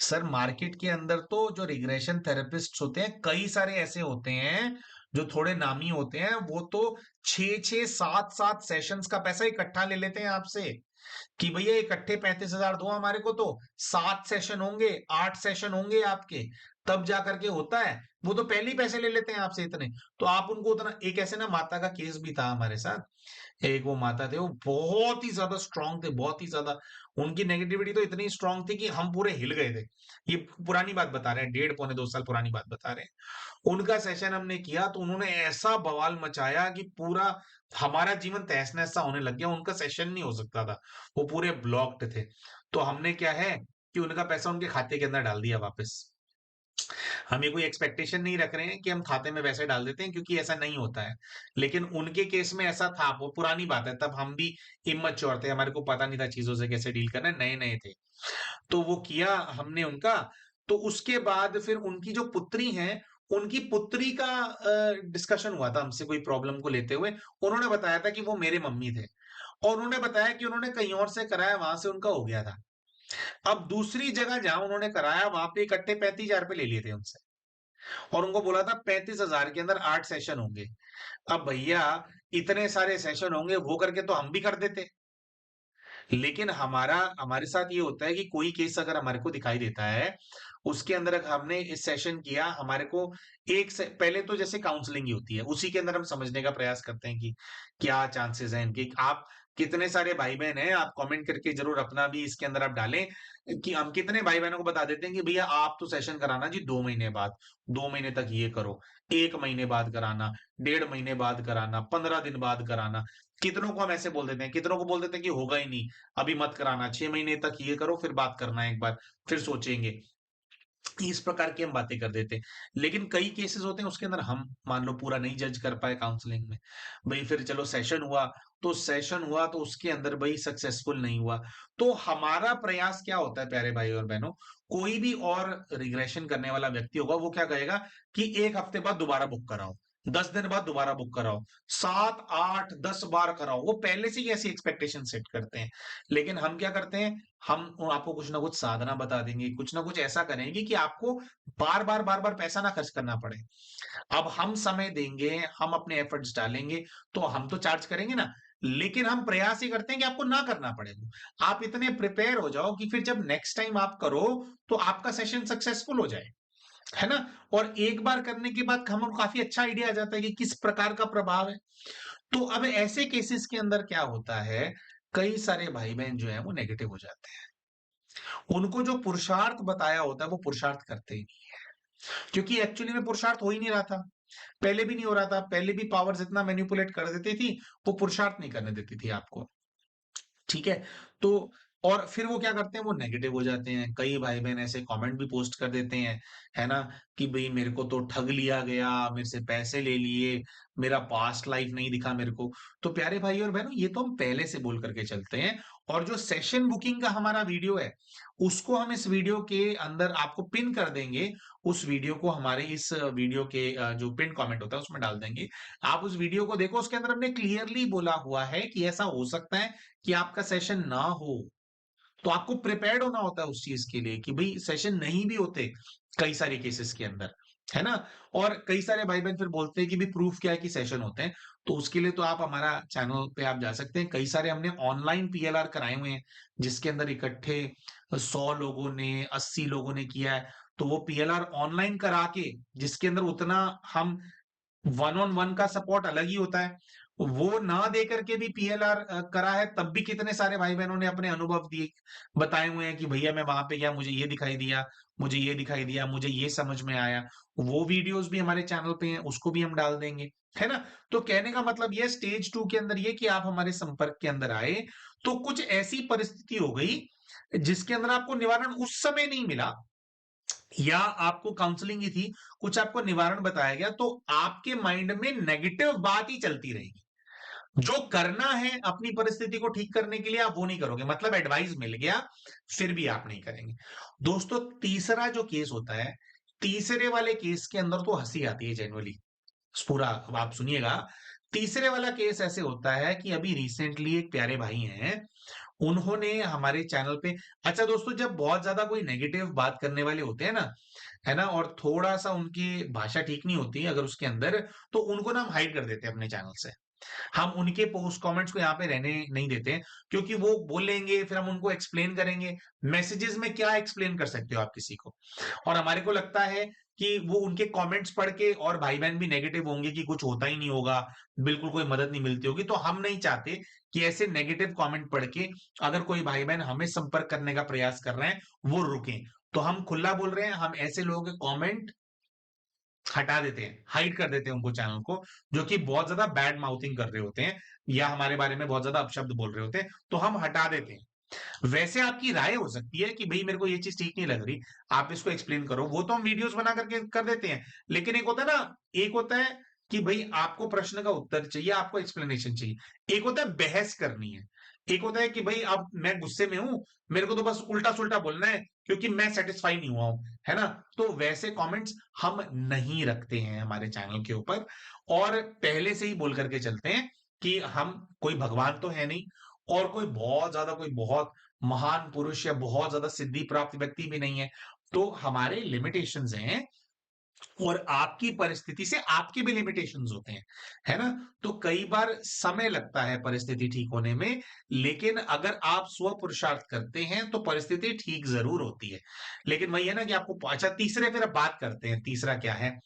सर मार्केट के अंदर तो जो रिग्रेशन थेरेपिस्ट होते हैं कई सारे ऐसे होते हैं जो थोड़े नामी होते हैं, वो तो 6-6 7-7 सेशंस का पैसा इकट्ठा ले लेते हैं आपसे, कि भैया इकट्ठे 35,000 दो हमारे को, तो 7 सेशन होंगे, 8 सेशन होंगे आपके, तब जा करके होता है। वो तो पहले ही पैसे ले लेते हैं आपसे इतने। तो आप उनको उतना, एक ऐसे ना माता का केस भी था हमारे साथ। एक वो माता थे, वो बहुत ही ज्यादा स्ट्रांग थे, बहुत ही ज्यादा। उनकी नेगेटिविटी तो इतनी स्ट्रांग थी कि हम पूरे हिल गए थे। ये पुरानी बात बता रहे हैं, 1.5 पौने 2 साल पुरानी बात बता रहे हैं। उनका सेशन हमने किया तो उन्होंने ऐसा बवाल मचाया कि पूरा हमारा जीवन तहस नहस सा होने लग गया। उनका सेशन नहीं हो सकता था, वो पूरे ब्लॉक्ड थे। तो हमने क्या है कि उनका पैसा उनके खाते के अंदर डाल दिया वापस। हम ये कोई एक्सपेक्टेशन नहीं रख रहे हैं कि हम खाते में पैसे डाल देते हैं, क्योंकि ऐसा नहीं होता है। लेकिन उनके केस में ऐसा था, वो पुरानी बात है, तब हम भी इमैच्योर थे, हमारे को पता नहीं था चीजों से कैसे डील करना है, नए नए थे। तो वो किया हमने उनका। तो उसके बाद फिर उनकी जो पुत्री है, उनकी पुत्री का डिस्कशन हुआ था हमसे कोई प्रॉब्लम को लेते हुए। उन्होंने बताया था कि वो मेरे मम्मी थे, और उन्होंने बताया कि उन्होंने कहीं और से कराया, वहां से उनका हो गया था। अब दूसरी जगह जहां उन्होंने कराया वहां पे इकट्ठे 35,000 रुपए ले लिए थे उनसे, और उनको बोला था 35,000 के अंदर 8 सेशन होंगे। अब भैया इतने सारे सेशन होंगे वो करके तो हम भी कर देते। लेकिन हमारे साथ ये होता है कि कोई केस अगर हमारे को दिखाई देता है, उसके अंदर अगर हमने इस सेशन किया, हमारे को एक से पहले तो जैसे काउंसलिंग ही होती है, उसी के अंदर हम समझने का प्रयास करते हैं कि क्या चांसेस हैं इनके। आप कितने सारे भाई बहन हैं, आप कमेंट करके जरूर अपना भी इसके अंदर आप डालें, कि हम कितने भाई बहनों को बता देते हैं कि भैया आप तो सेशन कराना जी 2 महीने बाद, 2 महीने तक ये करो, 1 महीने बाद कराना, 1.5 महीने बाद कराना, 15 दिन बाद कराना। कितनों को हम ऐसे बोल देते हैं, कितनों को बोल देते हैं कि होगा ही नहीं, अभी मत कराना, 6 महीने तक ये करो फिर बात करना एक बार, फिर सोचेंगे। इस प्रकार की हम बातें कर देते हैं। लेकिन कई केसेस होते हैं उसके अंदर हम मान लो पूरा नहीं जज कर पाए काउंसलिंग में, भाई फिर चलो सेशन हुआ, तो सेशन हुआ तो उसके अंदर भाई सक्सेसफुल नहीं हुआ। तो हमारा प्रयास क्या होता है प्यारे भाई और बहनों, कोई भी और रिग्रेशन करने वाला व्यक्ति होगा वो क्या कहेगा कि 1 हफ्ते बाद दोबारा बुक कराओ, 10 दिन बाद दोबारा बुक कराओ, 7 8 10 बार कराओ। वो पहले से ही ऐसी एक्सपेक्टेशन सेट करते हैं। लेकिन हम क्या करते हैं, हम आपको कुछ ना कुछ साधना बता देंगे, कुछ ना कुछ ऐसा करेंगे कि आपको बार बार पैसा ना खर्च करना पड़े। अब हम समय देंगे, हम अपने एफर्ट्स डालेंगे, तो हम तो चार्ज करेंगे ना। लेकिन हम प्रयास ही करते हैं कि आपको ना करना पड़े। आप इतने प्रिपेयर हो जाओ कि फिर जब नेक्स्ट टाइम आप करो तो आपका सेशन सक्सेसफुल हो जाए, है ना। और एक बार करने के बाद हमको काफी अच्छा आइडिया आ जाता है कि किस प्रकार का प्रभाव है। तो अब ऐसे केसेस के अंदर क्या होता है, कई सारे भाई बहन जो है वो नेगेटिव हो जाते हैं। उनको जो पुरुषार्थ बताया होता है वो पुरुषार्थ करते ही नहीं, क्योंकि एक्चुअली में पुरुषार्थ हो ही नहीं रहा था। पहले भी नहीं हो रहा था, पहले भी पावर्स इतना मैनिपुलेट कर देती थी, वो पुरुषार्थ नहीं करने देती थी आपको। ठीक है। तो और फिर वो क्या करते हैं, वो नेगेटिव हो जाते हैं। कई भाई-बहन ऐसे कमेंट भी पोस्ट कर देते हैं, है ना? कि भई मेरे को तो ठग लिया गया, मेरे से पैसे ले लिए, मेरा पास्ट लाइफ नहीं दिखा मेरे को। तो प्यारे भाई और बहनों, ये तो हम पहले से बोल करके चलते हैं, और जो सेशन बुकिंग का हमारा वीडियो है, उसको हम इस वीडियो के अंदर आपको पिन कर देंगे। उस वीडियो को हमारे इस वीडियो के जो पिन कमेंट होता है उसमें डाल देंगे। आप उस वीडियो को देखो, उसके अंदर हमने क्लियरली बोला हुआ है कि ऐसा हो सकता है कि आपका सेशन ना हो। तो आपको प्रिपेयर्ड होना होता है उस चीज के लिए कि भाई सेशन नहीं भी होते कई सारे केसेस के अंदर, है ना? और कई सारे भाई बहन फिर बोलते हैं कि भी प्रूफ क्या है कि सेशन होते हैं। तो उसके लिए तो आप हमारा चैनल पे आप जा सकते हैं। कई सारे हमने ऑनलाइन पीएलआर कराए हुए हैं, जिसके अंदर इकट्ठे 100 लोगों ने, 80 लोगों ने किया है। तो वो पीएलआर ऑनलाइन करा के, जिसके अंदर उतना हम वन ऑन वन का सपोर्ट अलग ही होता है। वो ना दे करके भी पीएलआर करा है, तब भी कितने सारे भाई बहनों ने अपने अनुभव दिए, बताए हुए हैं कि भैया मैं वहां पे गया, मुझे ये दिखाई दिया, मुझे ये दिखाई दिया, मुझे ये समझ में आया। वो वीडियोस भी हमारे चैनल पे हैं, उसको भी हम डाल देंगे, है ना? तो कहने का मतलब ये स्टेज 2 के अंदर ये कि आप हमारे संपर्क के अंदर आए, तो कुछ ऐसी परिस्थिति हो गई जिसके अंदर आपको निवारण उस समय नहीं मिला, या आपको काउंसलिंग ही थी, कुछ आपको निवारण बताया गया, तो आपके माइंड में नेगेटिव बात ही चलती रहेगी। जो करना है अपनी परिस्थिति को ठीक करने के लिए, आप वो नहीं करोगे। मतलब एडवाइस मिल गया, फिर भी आप नहीं करेंगे। दोस्तों, तीसरा जो केस होता है, तीसरे वाले केस के अंदर तो हंसी आती है जेन्युइनली। पूरा अब आप सुनिएगा। तीसरे वाला केस ऐसे होता है कि अभी रिसेंटली एक प्यारे भाई हैं, उन्होंने हमारे चैनल पे, अच्छा दोस्तों, जब बहुत ज्यादा कोई नेगेटिव बात करने वाले होते हैं ना, है ना, और थोड़ा सा उनकी भाषा ठीक नहीं होती अगर उसके अंदर, तो उनको ना हम हाइड कर देते हैं अपने चैनल से। हम उनके पोस्ट कमेंट्स को यहाँ पे रहने नहीं देते हैं, क्योंकि वो बोलेंगे, फिर हम उनको एक्सप्लेन करेंगे। मैसेजेस में क्या एक्सप्लेन कर सकते हो आप किसी को? और हमारे को लगता है कि वो उनके कमेंट्स पढ़ के और भाई बहन भी नेगेटिव होंगे कि कुछ होता ही नहीं होगा, बिल्कुल कोई मदद नहीं मिलती होगी। तो हम नहीं चाहते कि ऐसे नेगेटिव कमेंट पढ़ के अगर कोई भाई बहन हमें संपर्क करने का प्रयास कर रहे हैं, वो रुकें। तो हम खुला बोल रहे हैं, हम ऐसे लोगों के कमेंट हटा देते हैं, हाइड कर देते हैं उनको, चैनल को, जो कि बहुत ज्यादा बैड माउथिंग कर रहे होते हैं या हमारे बारे में बहुत ज्यादा अपशब्द बोल रहे होते हैं, तो हम हटा देते हैं। वैसे आपकी राय हो सकती है कि भाई मेरे को ये चीज ठीक नहीं लग रही, आप इसको एक्सप्लेन करो, वो तो हम वीडियोस बना करके कर देते हैं। लेकिन एक होता है ना, एक होता है कि भाई आपको प्रश्न का उत्तर चाहिए, आपको एक्सप्लेनेशन चाहिए। एक होता है बहस करनी है। एक होता है कि भाई अब मैं गुस्से में हूं, मेरे को तो बस उल्टा सुल्टा बोलना है क्योंकि मैं सेटिस्फाई नहीं हुआ हूं, है ना? तो वैसे कमेंट्स हम नहीं रखते हैं हमारे चैनल के ऊपर, और पहले से ही बोल करके चलते हैं कि हम कोई भगवान तो है नहीं, और कोई बहुत ज्यादा, कोई बहुत महान पुरुष या बहुत ज्यादा सिद्धि प्राप्त व्यक्ति भी नहीं है। तो हमारे लिमिटेशंस हैं, और आपकी परिस्थिति से आपके भी लिमिटेशंस होते हैं, है ना? तो कई बार समय लगता है परिस्थिति ठीक होने में, लेकिन अगर आप स्व पुरुषार्थ करते हैं तो परिस्थिति ठीक जरूर होती है। लेकिन वही है ना कि आपको, अच्छा तीसरे, फिर अब बात करते हैं तीसरा क्या है।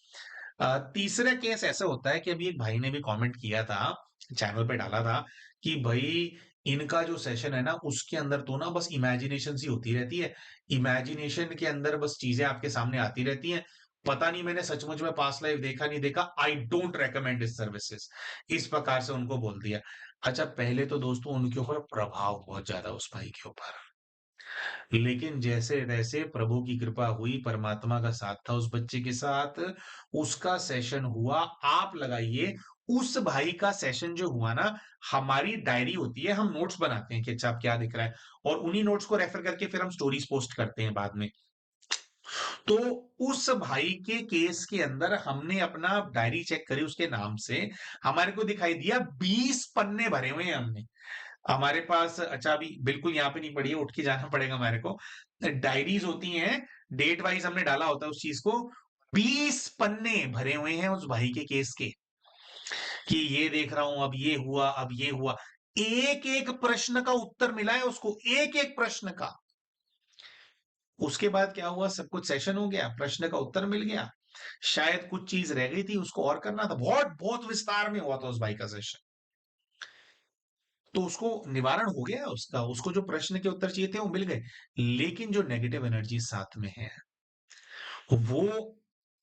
तीसरा केस ऐसा होता है कि अभी एक भाई ने भी कमेंट किया था, चैनल पे डाला था कि भाई इनका जो सेशन है ना, उसके अंदर तो ना बस इमेजिनेशन सी होती रहती है, इमेजिनेशन के अंदर बस चीजें आपके सामने आती रहती हैं। पता नहीं मैंने सचमुच में पास्ट लाइफ देखा नहीं देखा, I don't recommend this services, इस प्रकार से उनको बोल दिया। अच्छा, पहले तो दोस्तों उनके ऊपर प्रभाव बहुत ज्यादा उस भाई के ऊपर, लेकिन जैसे-तैसे प्रभु की कृपा हुई, परमात्मा का साथ था उस बच्चे के साथ, उसका सेशन हुआ। आप लगाइए, उस भाई का सेशन जो हुआ ना, हमारी डायरी होती है, हम नोट्स बनाते हैं कि अच्छा अब क्या दिख रहा है, और उन्हीं नोट्स को रेफर करके फिर हम स्टोरीज पोस्ट करते हैं बाद में। तो उस भाई के केस के अंदर हमने अपना डायरी चेक करी उसके नाम से, हमारे को दिखाई दिया 20 पन्ने भरे हुए हैं हमने। हमारे पास, अच्छा अभी बिल्कुल यहाँ पे नहीं पड़ी है, उठ के जाना पड़ेगा हमारे को। डायरीज होती हैं, डेट वाइज हमने डाला होता है उस चीज को। 20 पन्ने भरे हुए हैं उस भाई के केस के, कि ये देख रहा हूं, अब ये हुआ, अब ये हुआ। एक एक प्रश्न का उत्तर मिला है उसको, एक एक प्रश्न का। उसके बाद क्या हुआ, सब कुछ सेशन हो गया, प्रश्न का उत्तर मिल गया। शायद कुछ चीज रह गई थी, उसको और करना था, बहुत बहुत विस्तार में हुआ था उस भाई का सेशन। तो उसको निवारण हो गया उसका, उसको जो प्रश्न के उत्तर चाहिए थे वो मिल गए। लेकिन जो नेगेटिव एनर्जी साथ में है, वो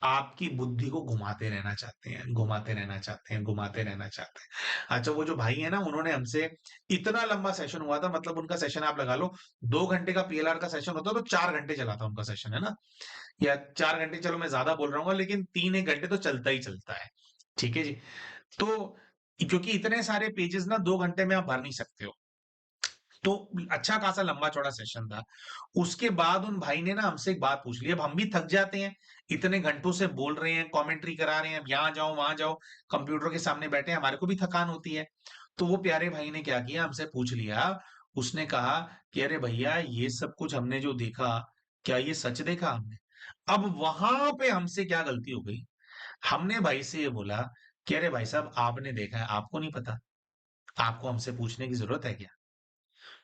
आपकी बुद्धि को घुमाते रहना चाहते हैं, घुमाते रहना चाहते हैं, घुमाते रहना चाहते हैं। अच्छा, वो जो भाई है ना, उन्होंने हमसे इतना लंबा सेशन हुआ था, मतलब उनका सेशन आप लगा लो 2 घंटे का पीएलआर का सेशन होता तो 4 घंटे चला था उनका सेशन, है ना? या 4 घंटे, चलो मैं ज्यादा बोल रहा हूँ, लेकिन 3-1 घंटे तो चलता ही चलता है। ठीक है जी। तो क्योंकि इतने सारे पेजेस ना 2 घंटे में आप भर नहीं सकते हो। तो अच्छा खासा लंबा चौड़ा सेशन था। उसके बाद उन भाई ने ना हमसे एक बात पूछ ली। अब हम भी थक जाते हैं, इतने घंटों से बोल रहे हैं, कमेंट्री करा रहे हैं, अब यहाँ जाओ वहां जाओ, कंप्यूटर के सामने बैठे हैं, हमारे को भी थकान होती है। तो वो प्यारे भाई ने क्या किया, हमसे पूछ लिया। उसने कहा कि अरे भैया, ये सब कुछ हमने जो देखा, क्या ये सच देखा हमने? अब वहां पे हमसे क्या गलती हो गई, हमने भाई से ये बोला कि अरे भाई साहब, आपने देखा है, आपको नहीं पता? आपको हमसे पूछने की जरूरत है क्या?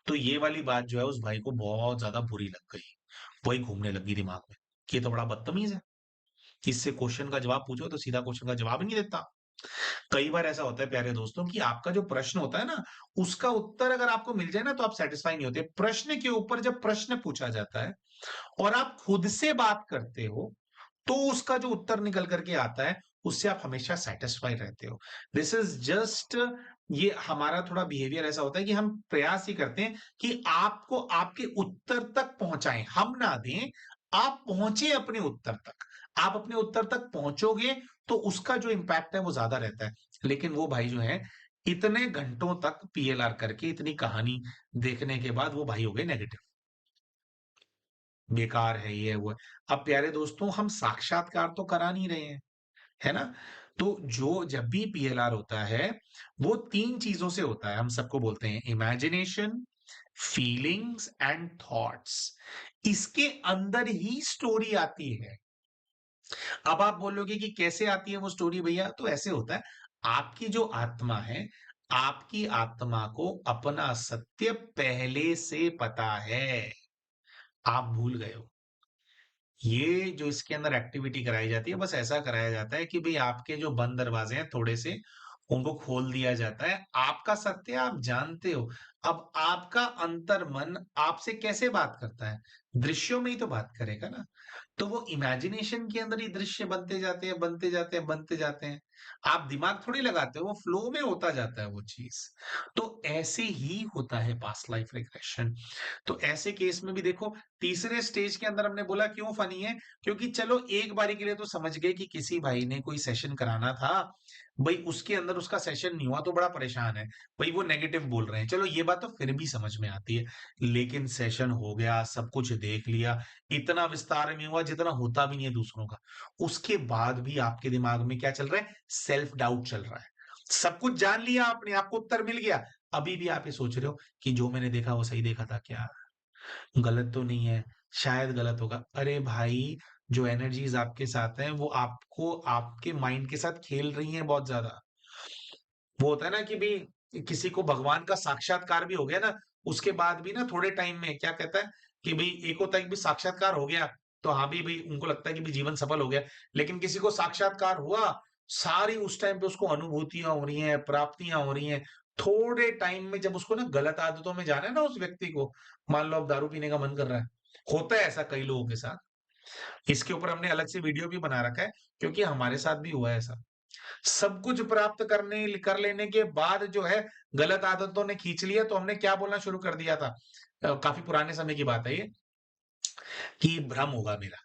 तो ये वाली बात जो है उस भाई को बहुत ज्यादा बुरी लग गई। वही घूमने लगी दिमाग में कि ये तो बड़ा बदतमीज है, इससे क्वेश्चन का जवाब पूछो तो सीधा क्वेश्चन का जवाब ही नहीं देता। कई बार ऐसा होता है प्यारे दोस्तों कि आपका जो प्रश्न होता है ना, उसका उत्तर अगर आपको मिल जाए ना तो आप सेटिस्फाई नहीं होते। प्रश्न के ऊपर जब प्रश्न पूछा जाता है और आप खुद से बात करते हो, तो उसका जो उत्तर निकल करके आता है, उससे आप हमेशा सेटिस्फाई रहते हो। दिस इज जस्ट, ये हमारा थोड़ा बिहेवियर ऐसा होता है कि हम प्रयास ही करते हैं कि आपको आपके उत्तर तक पहुंचाएं, हम ना दें, आप पहुंचे अपने उत्तर तक। आप अपने उत्तर तक पहुंचोगे तो उसका जो इंपैक्ट है वो ज्यादा रहता है। लेकिन वो भाई जो है, इतने घंटों तक पीएलआर करके इतनी कहानी देखने के बाद वो भाई हो गए नेगेटिव, बेकार है, ये है वो है। अब प्यारे दोस्तों, हम साक्षात्कार तो करा नहीं रहे हैं, है ना? तो जो जब भी पीएलआर होता है, वो 3 चीजों से होता है। हम सबको बोलते हैं इमेजिनेशन, फीलिंग्स एंड थॉट्स। इसके अंदर ही स्टोरी आती है। अब आप बोलोगे कि कैसे आती है वो स्टोरी भैया? तो ऐसे होता है, आपकी जो आत्मा है, आपकी आत्मा को अपना सत्य पहले से पता है, आप भूल गए हो। ये जो इसके अंदर एक्टिविटी कराई जाती है, बस ऐसा कराया जाता है कि भाई आपके जो बंद दरवाजे हैं थोड़े से, उनको खोल दिया जाता है। आपका सत्य आप जानते हो। अब आपका अंतर्मन आपसे कैसे बात करता है? दृश्यों में ही तो बात करेगा ना। तो वो इमेजिनेशन के अंदर ही दृश्य बनते जाते हैं, बनते जाते हैं, बनते जाते हैं। आप दिमाग थोड़ी लगाते हो, वो फ्लो में होता जाता है वो चीज। तो ऐसे ही होता है पास्ट लाइफ रिग्रेशन। तो ऐसे केस में भी देखो, तीसरे स्टेज के अंदर हमने बोला क्यों फनी है, क्योंकि चलो एक बारी के लिए तो समझ गए कि किसी भाई ने कोई सेशन कराना था, भाई उसके अंदर उसका सेशन नहीं हुआ तो बड़ा परेशान है, भाई वो नेगेटिव बोल रहे हैं, चलो ये बात तो फिर भी समझ में आती है। लेकिन सेशन हो गया, सब कुछ देख लिया, इतना विस्तार में हुआ जितना होता भी नहीं है दूसरों का, उसके बाद भी आपके दिमाग में क्या चल रहा है? सेल्फ डाउट चल रहा है। सब कुछ जान लिया आपने, आपको उत्तर मिल गया, अभी भी आप ये सोच रहे हो कि जो मैंने देखा वो सही देखा था क्या? गलत तो नहीं है, शायद गलत होगा। अरे भाई, जो एनर्जीज आपके साथ हैं वो आपको आपके माइंड के साथ खेल रही हैं बहुत ज्यादा। वो होता है ना कि भाई किसी को भगवान का साक्षात्कार भी हो गया ना, उसके बाद भी ना थोड़े टाइम में क्या कहता है कि भाई, एक होता है कि भाई साक्षात्कार हो गया तो हाँ भी भाई उनको लगता है कि भाई जीवन सफल हो गया। लेकिन किसी को साक्षात्कार हुआ, सारी उस टाइम पे उसको अनुभूतियां हो रही हैं, प्राप्तियां हो रही हैं, थोड़े टाइम में जब उसको ना गलत आदतों में जाना है ना उस व्यक्ति को, मान लो अब दारू पीने का मन कर रहा है, होता है ऐसा कई लोगों के साथ। इसके ऊपर हमने अलग से वीडियो भी बना रखा है, क्योंकि हमारे साथ भी हुआ है ऐसा। सब कुछ प्राप्त कर लेने के बाद जो है, गलत आदतों ने खींच लिया तो हमने क्या बोलना शुरू कर दिया था। काफी पुराने समय की बात है ये, कि भ्रम होगा मेरा,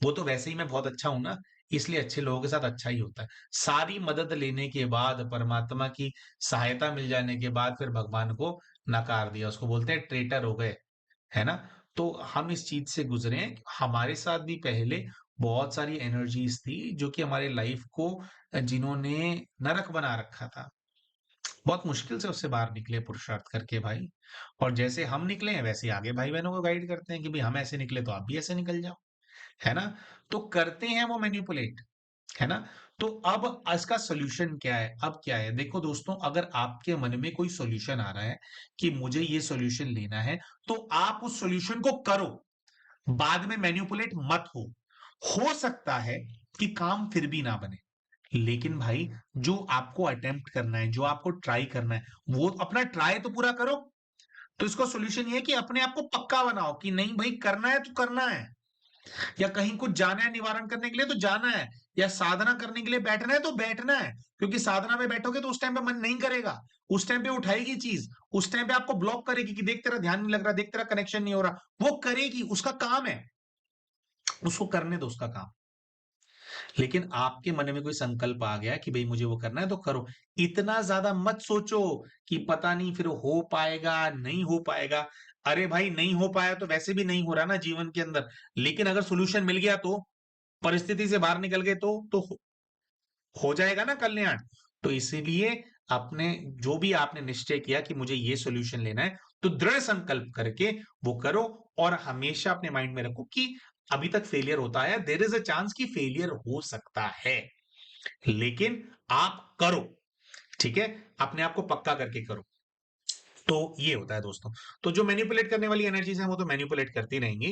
वो तो वैसे ही मैं बहुत अच्छा हूं ना, इसलिए अच्छे लोगों के साथ अच्छा ही होता है। सारी मदद लेने के बाद, परमात्मा की सहायता मिल जाने के बाद, फिर भगवान को नकार दिया, उसको बोलते हैं ट्रेटर हो गए, है ना? तो हम इस चीज से गुजरे हैं। हमारे साथ भी पहले बहुत सारी एनर्जीज थी जो कि हमारे लाइफ को, जिन्होंने नरक बना रखा था, बहुत मुश्किल से उससे बाहर निकले पुरुषार्थ करके भाई। और जैसे हम निकले हैं वैसे ही आगे भाई बहनों को गाइड करते हैं कि भाई हम ऐसे निकले तो आप भी ऐसे निकल जाओ, है ना? तो करते हैं वो मैनिपुलेट, है ना? तो अब इसका सॉल्यूशन क्या है? अब क्या है, देखो दोस्तों, अगर आपके मन में कोई सॉल्यूशन आ रहा है कि मुझे ये सॉल्यूशन लेना है, तो आप उस सॉल्यूशन को करो, बाद में मैनिपुलेट मत हो सकता है कि काम फिर भी ना बने, लेकिन भाई जो आपको अटेम्प्ट करना है, जो आपको ट्राई करना है, वो अपना ट्राई तो पूरा करो। तो इसका सॉल्यूशन ये है कि अपने आप को पक्का बनाओ कि नहीं भाई, करना है तो करना है। या कहीं कुछ जाना है निवारण करने के लिए तो जाना है, या साधना करने के लिए बैठना है तो बैठना है, क्योंकि साधना में बैठोगे तो उस टाइम पे मन नहीं करेगा, उस टाइम पे उठाएगी चीज, उस टाइम पे आपको ब्लॉक करेगी कि देख तेरा ध्यान नहीं लग रहा, देख तेरा कनेक्शन नहीं हो रहा, वो करेगी, उसका काम है, उसको करने दो उसका काम। लेकिन आपके मन में कोई संकल्प आ गया कि भाई मुझे वो करना है तो करो। इतना ज्यादा मत सोचो कि पता नहीं फिर हो पाएगा नहीं हो पाएगा। अरे भाई नहीं हो पाया तो वैसे भी नहीं हो रहा ना जीवन के अंदर, लेकिन अगर सोल्यूशन मिल गया तो, परिस्थिति से बाहर निकल गए तो हो जाएगा ना कल्याण। तो इसीलिए अपने जो भी आपने निश्चय किया कि मुझे ये सॉल्यूशन लेना है, तो दृढ़ संकल्प करके वो करो। और हमेशा अपने माइंड में रखो कि अभी तक फेलियर होता है, देयर इज अ चांस कि फेलियर हो सकता है, लेकिन आप करो। ठीक है, अपने आप को पक्का करके करो। तो ये होता है दोस्तों। तो जो मैनिपुलेट करने वाली एनर्जीज हैं वो तो मैनिपुलेट करती रहेंगी।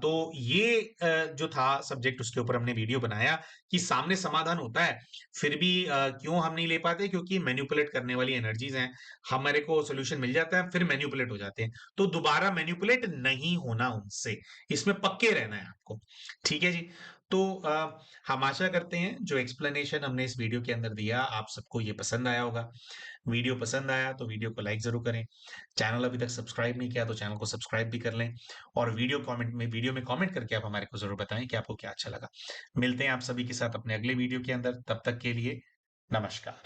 तो ये जो था सब्जेक्ट, उसके ऊपर हमने वीडियो बनाया कि सामने समाधान होता है, फिर भी क्यों हम नहीं ले पाते, क्योंकि मैनिपुलेट करने वाली एनर्जीज हैं। हमारे को सोल्यूशन मिल जाता है फिर मैनिपुलेट हो जाते हैं, तो दोबारा मैनिपुलेट नहीं होना उनसे, इसमें पक्के रहना है आपको। ठीक है जी। तो हम आशा करते हैं जो एक्सप्लेनेशन हमने इस वीडियो के अंदर दिया आप सबको ये पसंद आया होगा। वीडियो पसंद आया तो वीडियो को लाइक जरूर करें। चैनल अभी तक सब्सक्राइब नहीं किया तो चैनल को सब्सक्राइब भी कर लें। और वीडियो में कमेंट करके आप हमारे को जरूर बताएं कि आपको क्या अच्छा लगा। मिलते हैं आप सभी के साथ अपने अगले वीडियो के अंदर, तब तक के लिए नमस्कार।